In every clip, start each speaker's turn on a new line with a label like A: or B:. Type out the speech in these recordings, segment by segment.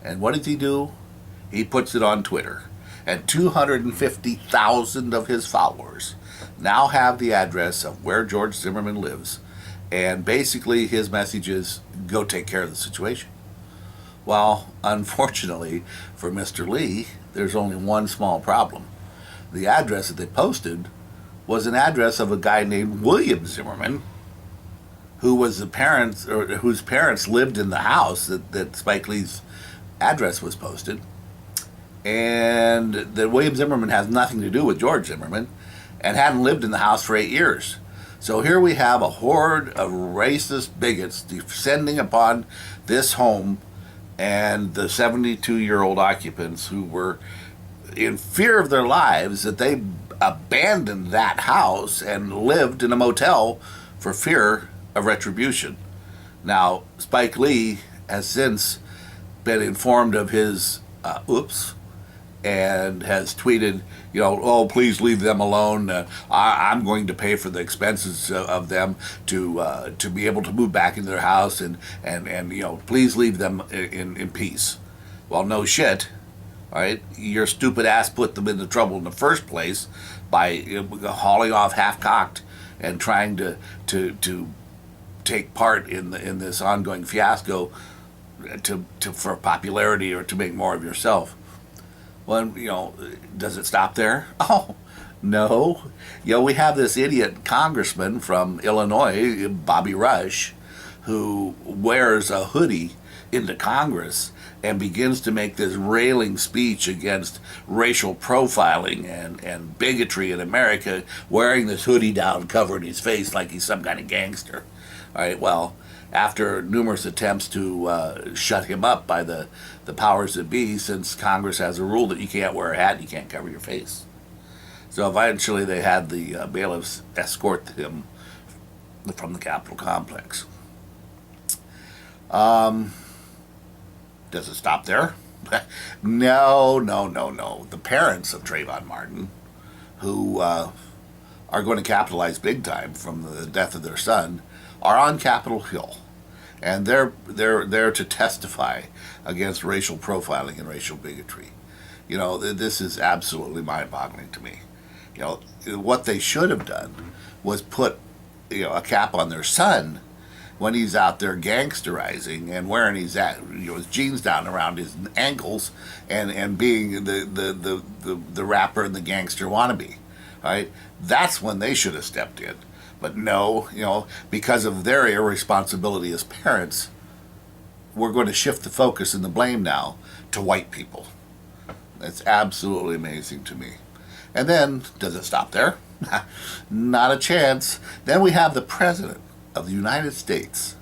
A: And what does he do? He puts it on Twitter. And 250,000 of his followers now have the address of where George Zimmerman lives. And basically, his message is go take care of the situation. Well, unfortunately for Mr. Lee, there's only one small problem. The address that they posted was an address of a guy named William Zimmerman, who was the parents, or whose parents lived in the house that Spike Lee's address was posted. And that William Zimmerman has nothing to do with George Zimmerman and hadn't lived in the house for 8 years. So here we have a horde of racist bigots descending upon this home and the 72-year-old occupants who were in fear of their lives that they abandoned that house and lived in a motel for fear of retribution. Now, Spike Lee has since been informed of his oops, and has tweeted, oh, please leave them alone. I'm going to pay for the expenses of them to be able to move back into their house, and please leave them in peace. Well, no shit, all right? Your stupid ass put them into trouble in the first place by hauling off half-cocked and trying to take part in this ongoing fiasco for popularity or to make more of yourself. Well, does it stop there? Oh, no. We have this idiot congressman from Illinois, Bobby Rush, who wears a hoodie into Congress and begins to make this railing speech against racial profiling and bigotry in America, wearing this hoodie down, covering his face like he's some kind of gangster. All right, well, after numerous attempts to shut him up by the powers that be, since Congress has a rule that you can't wear a hat and you can't cover your face. So eventually they had the bailiffs escort him from the Capitol complex. Does it stop there? No. The parents of Trayvon Martin, who are going to capitalize big time from the death of their son, are on Capitol Hill. And they're there to testify against racial profiling and racial bigotry. This is absolutely mind-boggling to me. What they should have done was put a cap on their son when he's out there gangsterizing and wearing his jeans down around his ankles and being the rapper and the gangster wannabe. Right? That's when they should have stepped in. But no, because of their irresponsibility as parents, we're going to shift the focus and the blame now to white people. That's absolutely amazing to me. And then, does it stop there? Not a chance. Then we have the President of the United States,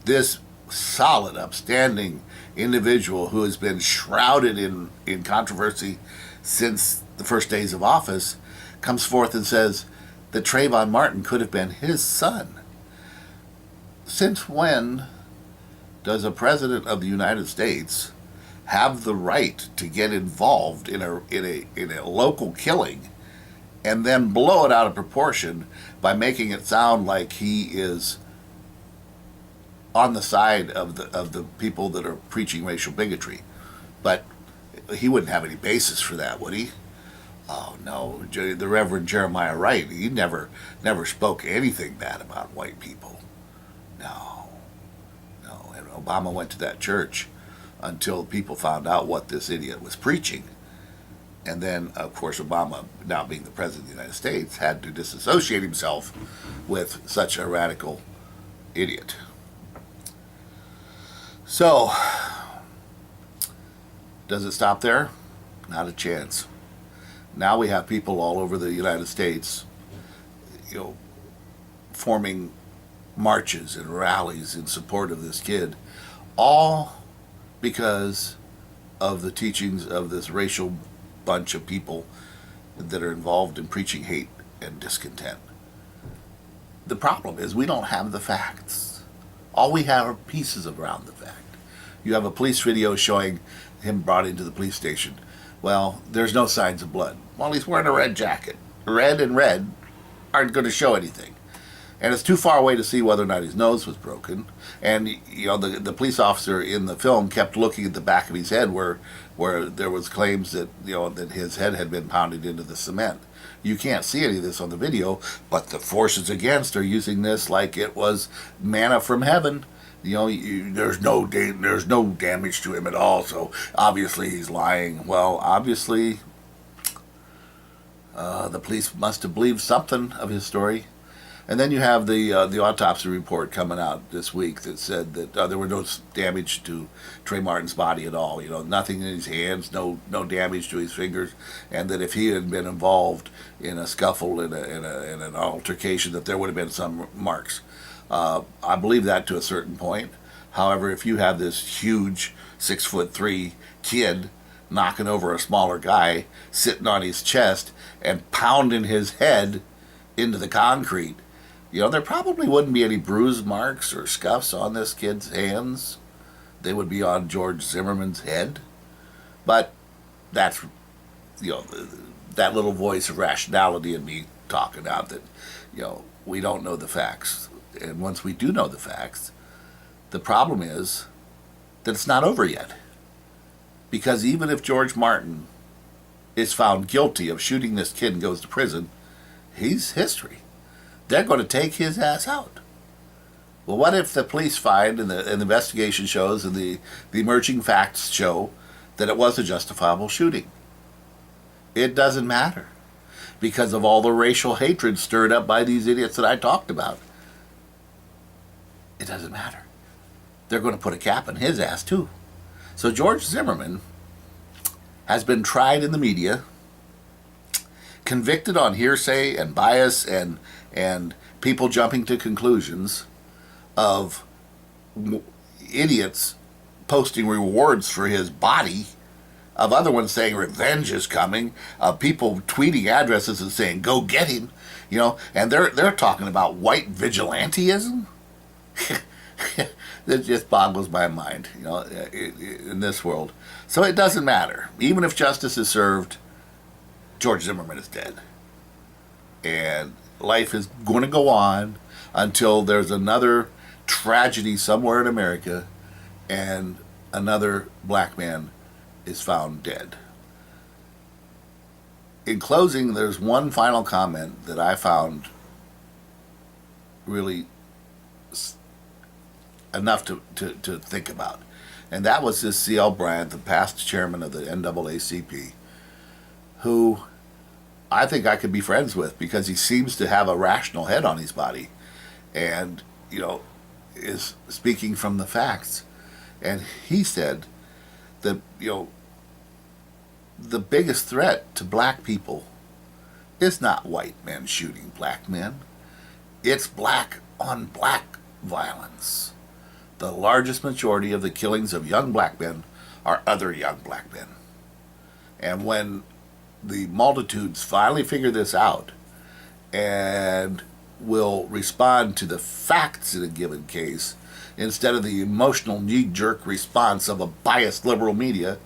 A: this solid, upstanding individual who has been shrouded in controversy since the first days of office, comes forth and says that Trayvon Martin could have been his son. Since when does a president of the United States have the right to get involved in a local killing and then blow it out of proportion by making it sound like he is on the side of the people that are preaching racial bigotry? But he wouldn't have any basis for that, would he? Oh no, the Reverend Jeremiah Wright, he never spoke anything bad about white people. No. And Obama went to that church until people found out what this idiot was preaching. And then, of course, Obama, now being the President of the United States, had to disassociate himself with such a radical idiot. So, does it stop there? Not a chance. Now we have people all over the United States, forming marches and rallies in support of this kid, all because of the teachings of this racial bunch of people that are involved in preaching hate and discontent. The problem is we don't have the facts. All we have are pieces around the fact. You have a police video showing him brought into the police station. Well, there's no signs of blood. Well, he's wearing a red jacket. Red and red aren't going to show anything. And it's too far away to see whether or not his nose was broken. And the police officer in the film kept looking at the back of his head where there was claims that that his head had been pounded into the cement. You can't see any of this on the video, but the forces against are using this like it was manna from heaven. There's no damage to him at all, so obviously he's lying. Well, obviously the police must have believed something of his story. And then you have the autopsy report coming out this week that said that there were no damage to Trey Martin's body at all. Nothing in his hands, no damage to his fingers, and that if he had been involved in a scuffle, in an altercation, that there would have been some marks. I believe that to a certain point. However, if you have this huge 6'3" kid knocking over a smaller guy, sitting on his chest and pounding his head into the concrete, there probably wouldn't be any bruise marks or scuffs on this kid's hands. They would be on George Zimmerman's head. But that's, that little voice of rationality in me talking out that, we don't know the facts. And once we do know the facts, the problem is that it's not over yet. Because even if George Martin is found guilty of shooting this kid and goes to prison, he's history. They're going to take his ass out. Well, what if the police find and the investigation shows and the emerging facts show that it was a justifiable shooting? It doesn't matter because of all the racial hatred stirred up by these idiots that I talked about. It doesn't matter. They're going to put a cap on his ass too. So George Zimmerman has been tried in the media, convicted on hearsay and bias and people jumping to conclusions of idiots posting rewards for his body, of other ones saying revenge is coming, of people tweeting addresses and saying go get him, and they're talking about white vigilantism. It just boggles my mind, in this world. So it doesn't matter. Even if justice is served, George Zimmerman is dead. And life is going to go on until there's another tragedy somewhere in America and another black man is found dead. In closing, there's one final comment that I found really enough to think about. And that was this C.L. Bryant, the past chairman of the NAACP, who I think I could be friends with because he seems to have a rational head on his body and, is speaking from the facts. And he said that, the biggest threat to black people is not white men shooting black men. It's black on black violence. The largest majority of the killings of young black men are other young black men. And when the multitudes finally figure this out and will respond to the facts in a given case instead of the emotional knee-jerk response of a biased liberal media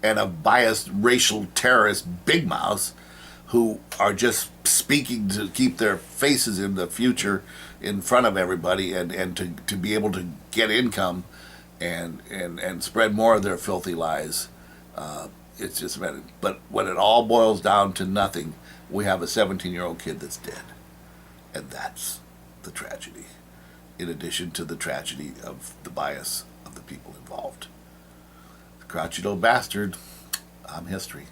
A: and a biased racial terrorist big mouths who are just speaking to keep their faces in the future in front of everybody and to be able to get income and spread more of their filthy lies. It's just bad. But when it all boils down to nothing, we have a 17-year-old kid that's dead. And that's the tragedy, in addition to the tragedy of the bias of the people involved. Crotchety old bastard, I'm history.